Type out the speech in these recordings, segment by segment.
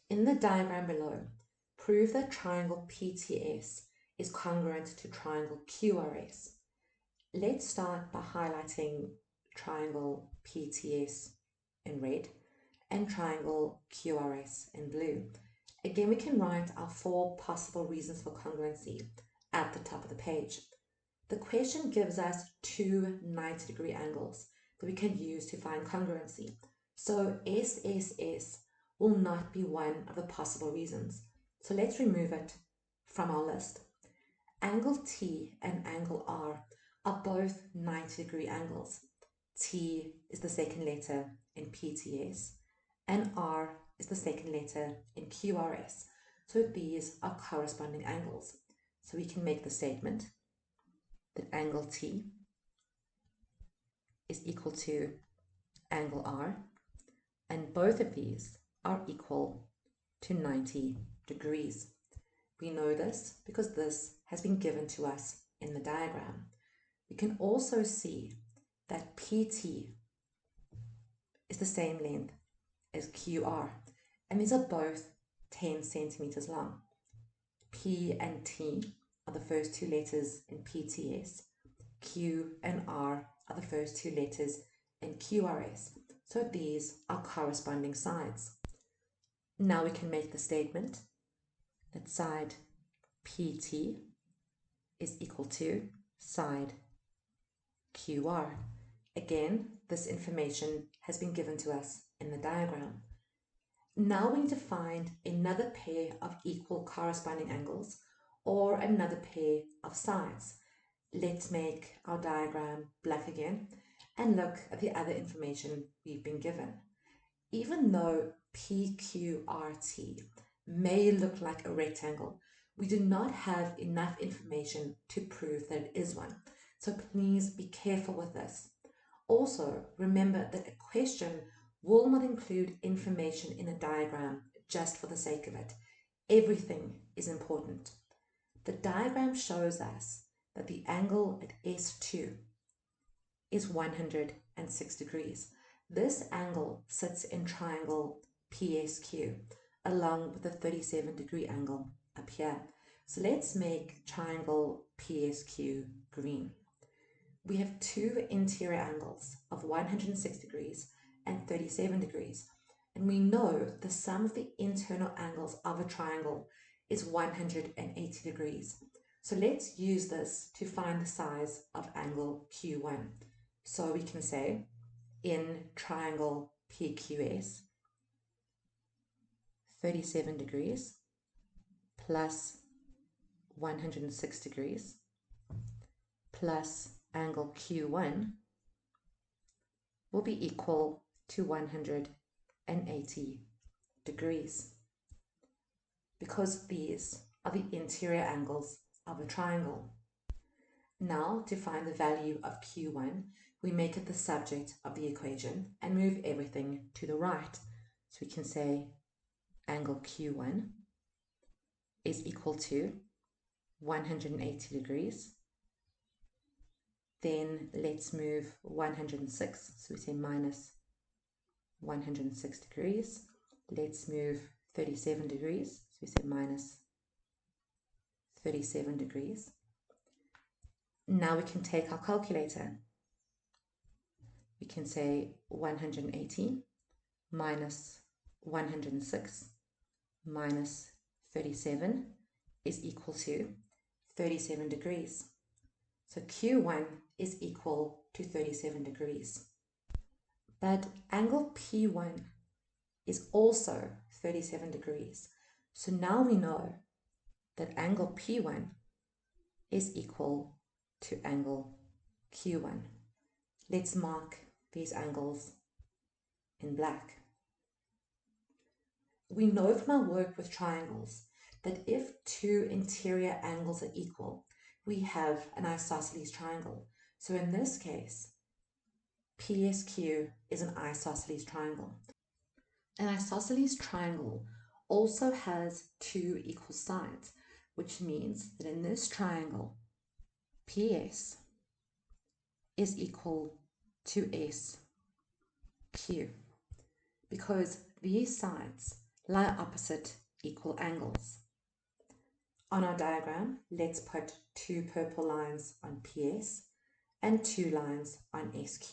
In the diagram below, prove that triangle PTS is congruent to triangle QRS. Let's start by highlighting triangle PTS in red and triangle QRS in blue. Again, we can write our 4 possible reasons for congruency at the top of the page. The question gives us 2 90-degree angles that we can use to find congruency. So SSS will not be one of the possible reasons. So let's remove it from our list. Angle T and angle R are both 90-degree angles. T is the second letter in PTS and R is the second letter in QRS. So these are corresponding angles. So we can make the statement that angle T is equal to angle R, and both of these are equal to 90 degrees. We know this because this has been given to us in the diagram. We can also see that PT is the same length as QR, and these are both 10 centimeters long. P and T are the first 2 letters in PTS. Q and R are the first 2 letters in QRS. So these are corresponding sides. Now we can make the statement that side PT is equal to side QR. Again, this information has been given to us in the diagram. Now we need to find another pair of equal corresponding angles or another pair of sides. Let's make our diagram black again and look at the other information we've been given. Even though PQRT may look like a rectangle, we do not have enough information to prove that it is one. So please be careful with this. Also, remember that a question will not include information in a diagram just for the sake of it. Everything is important. The diagram shows us that the angle at S2 is 106 degrees. This angle sits in triangle PSQ along with the 37-degree angle up here. So let's make triangle PSQ green. We have 2 interior angles of 106 degrees and 37 degrees, and we know the sum of the internal angles of a triangle is 180 degrees. So let's use this to find the size of angle Q1. So we can say in triangle PQS, 37 degrees plus 106 degrees plus angle Q1 will be equal to 180 degrees, because these are the interior angles of a triangle. Now, to find the value of Q1, we make it the subject of the equation and move everything to the right. So we can say angle Q1 is equal to 180 degrees. Then let's move 106. So we say minus 106 degrees. Let's move 37 degrees. So we say minus 37 degrees. Now we can take our calculator. We can say 180 minus 106 minus 37 is equal to 37 degrees. So Q1 is equal to 37 degrees. But angle P1 is also 37 degrees. So now we know that angle P1 is equal to angle Q1. Let's mark these angles in black. We know from our work with triangles that if 2 interior angles are equal, we have an isosceles triangle. So in this case, PSQ is an isosceles triangle. An isosceles triangle also has 2 equal sides, which means that in this triangle, PS is equal to SQ, because these sides lie opposite equal angles. On our diagram, let's put 2 purple lines on PS and 2 lines on SQ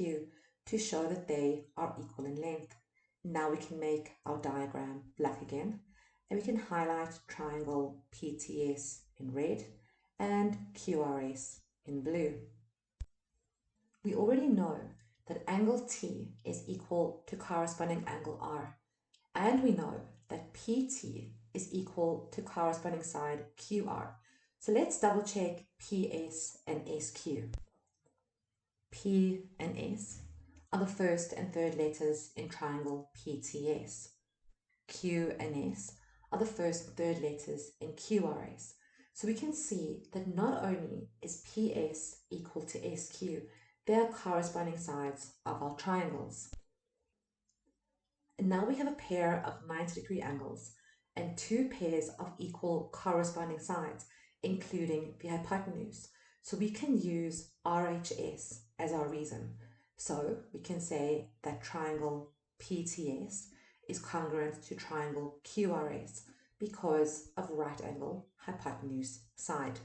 to show that they are equal in length. Now we can make our diagram black again, and we can highlight triangle PTS in red and QRS in blue. We already know that angle T is equal to corresponding angle R, and we know that PT is equal to corresponding side QR. So let's double check PS and SQ. P and S are the first and third letters in triangle PTS. Q and S are the first and third letters in QRS. So we can see that not only is PS equal to SQ, they are corresponding sides of our triangles. And now we have a pair of 90-degree angles and 2 pairs of equal corresponding sides, including the hypotenuse. So we can use RHS as our reason. So we can say that triangle PTS is congruent to triangle QRS because of right angle hypotenuse side.